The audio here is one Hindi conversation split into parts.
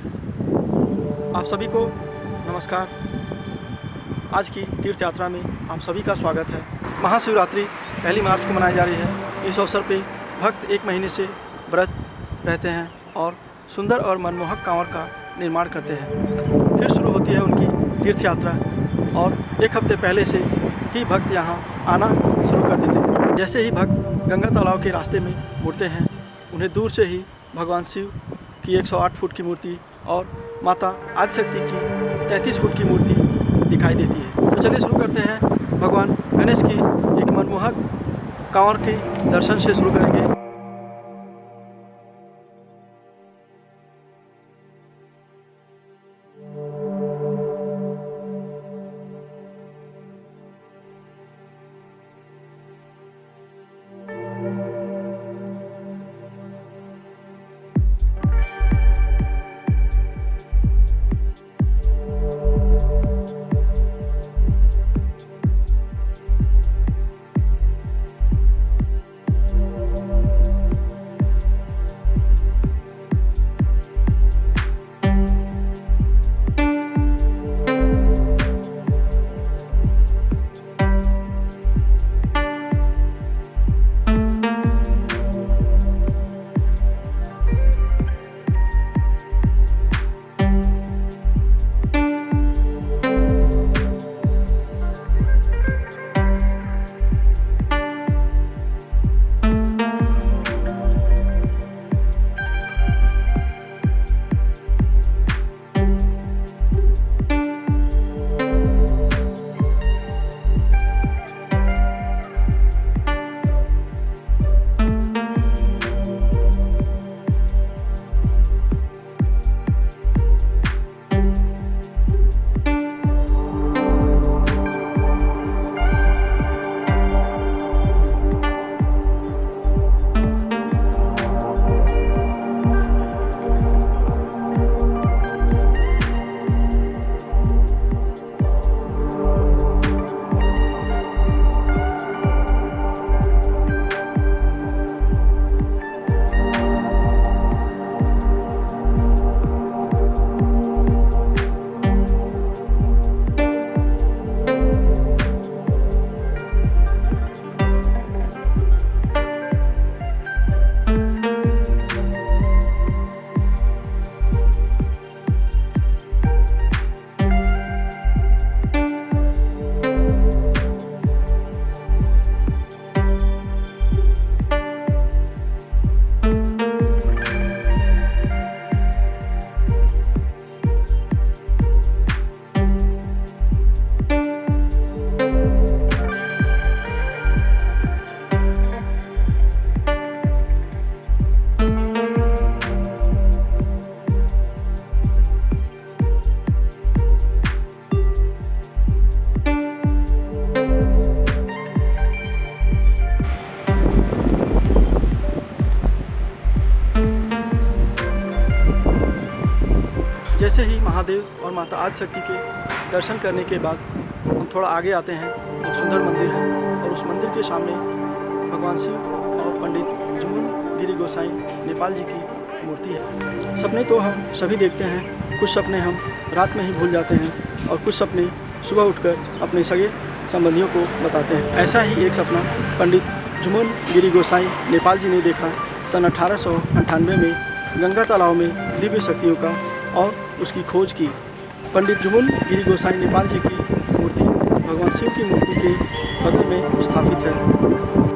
आप सभी को नमस्कार। आज की तीर्थ यात्रा में आप सभी का स्वागत है। महाशिवरात्रि 1 मार्च को मनाई जा रही है। इस अवसर पे भक्त 1 महीने से व्रत रहते हैं और सुंदर और मनमोहक कांवर का निर्माण करते हैं। फिर शुरू होती है उनकी तीर्थ यात्रा और 1 हफ्ते पहले से ही भक्त यहाँ आना शुरू कर देते हैं। जैसे ही भक्त गंगा तालाब के रास्ते में मुड़ते हैं, उन्हें दूर से ही भगवान शिव की 108 फुट की मूर्ति और माता आदिशक्ति की 33 फुट की मूर्ति दिखाई देती है। तो चलिए शुरू करते हैं। भगवान गणेश की एक मनमोहक कांवर के दर्शन से शुरू करेंगे। जैसे ही महादेव और माता आदिशक्ति के दर्शन करने के बाद हम थोड़ा आगे आते हैं। एक सुंदर मंदिर है और उस मंदिर के सामने भगवान शिव और पंडित जुमुन गिरी गोसाई नेपाल जी की मूर्ति है। सपने तो हम सभी देखते हैं। कुछ सपने हम रात में ही भूल जाते हैं और कुछ सपने सुबह उठकर अपने सगे संबंधियों को बताते हैं। ऐसा ही एक सपना पंडित जुमुन गिरी गोसाई नेपाल जी ने देखा सन 1898 में गंगा तालाब में दिव्य शक्तियों का और उसकी खोज की। पंडित जुमुन गिरी गोसाई नेपाल जी की मूर्ति भगवान शिव की मूर्ति के बगल में स्थापित है।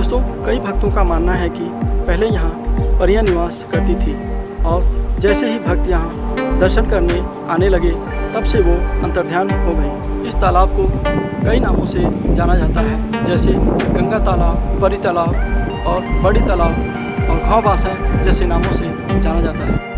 दोस्तों, कई भक्तों का मानना है कि पहले यहाँ परियां निवास करती थी और जैसे ही भक्त यहाँ दर्शन करने आने लगे तब से वो अंतर्ध्यान हो गई। इस तालाब को कई नामों से जाना जाता है, जैसे गंगा तालाब, परी तालाब और बड़ी तालाब और घाव बासें जैसे नामों से जाना जाता है।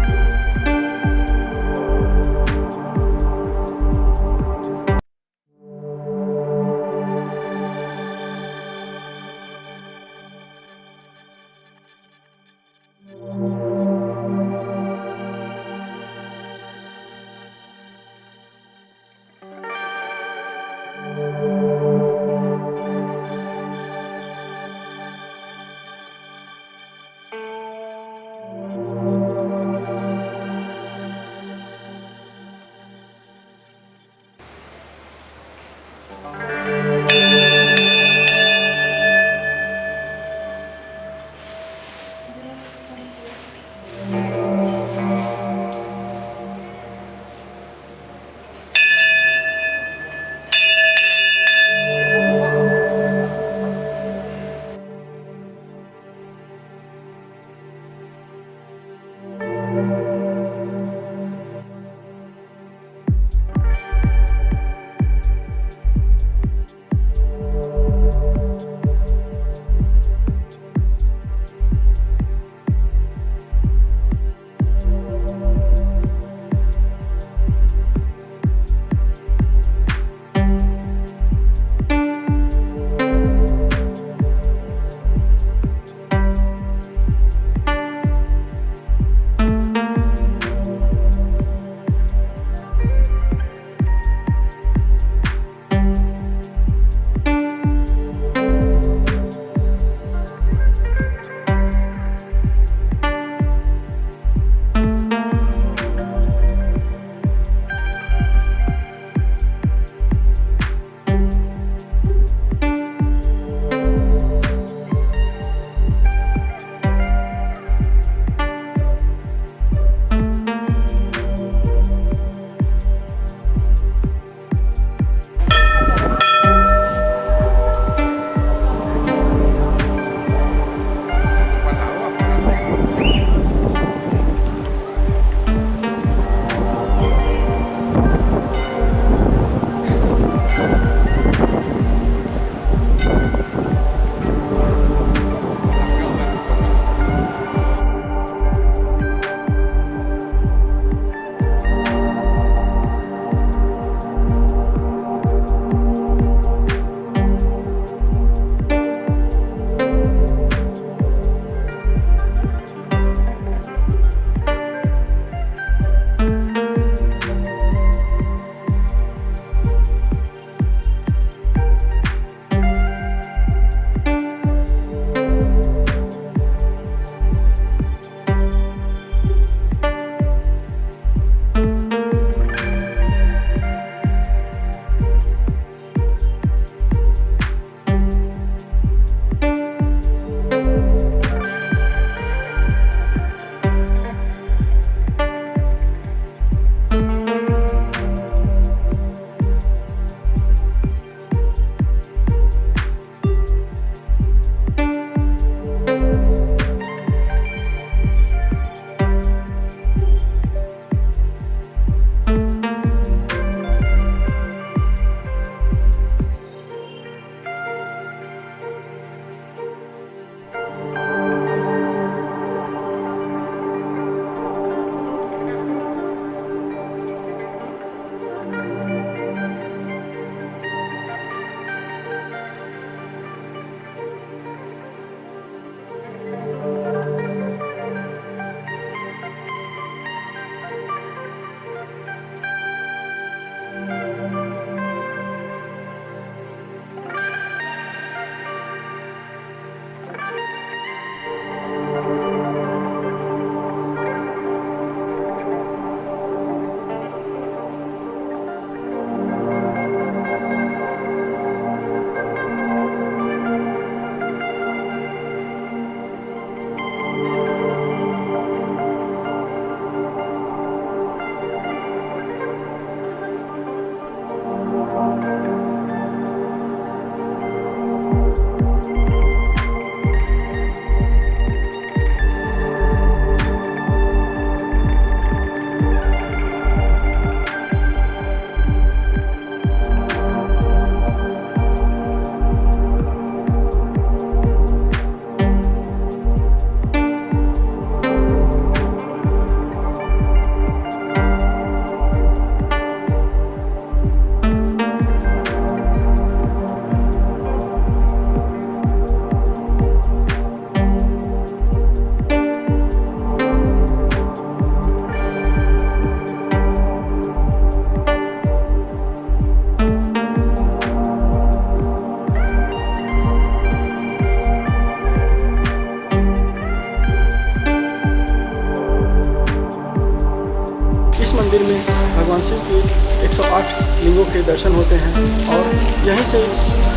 भगवान शिव के 108 लिंगों के दर्शन होते हैं। और यहीं से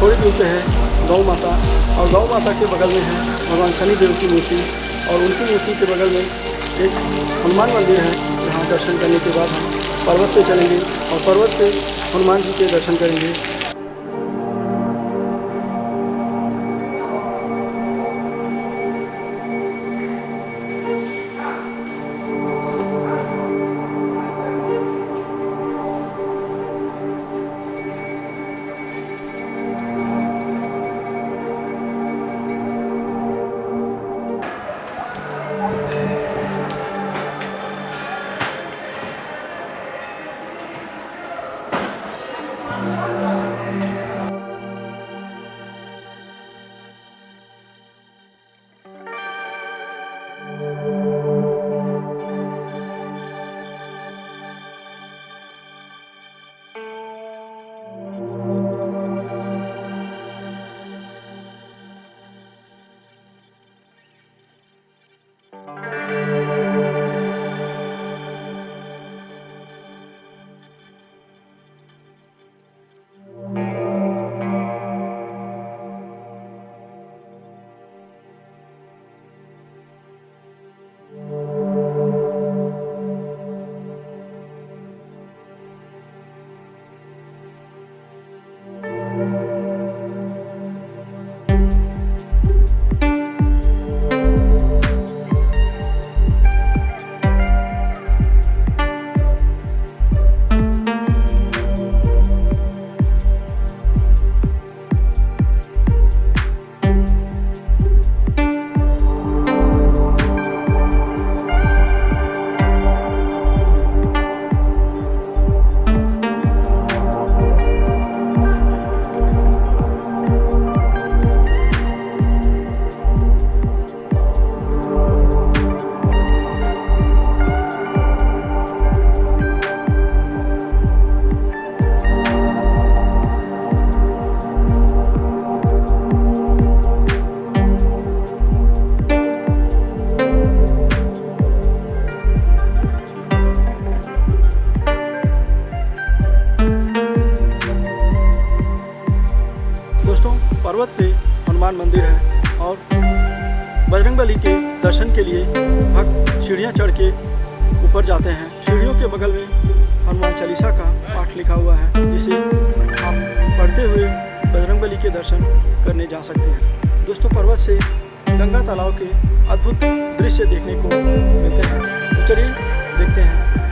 थोड़ी दूर पे है गौ माता, और गौ माता के बगल में है भगवान शनिदेव की मूर्ति, और उनकी मूर्ति के बगल में एक हनुमान मंदिर है। यहाँ दर्शन करने के बाद हम पर्वत पे चलेंगे और पर्वत पे हनुमान जी के दर्शन करेंगे। पर्वत पे हनुमान मंदिर है और बजरंगबली के दर्शन के लिए भक्त सीढ़ियाँ चढ़ के ऊपर जाते हैं। सीढ़ियों के बगल में हनुमान चालीसा का पाठ लिखा हुआ है, जिसे आप पढ़ते हुए बजरंगबली के दर्शन करने जा सकते हैं। दोस्तों, पर्वत से गंगा तालाब के अद्भुत दृश्य देखने को मिलते हैं, तो चलिए देखते हैं।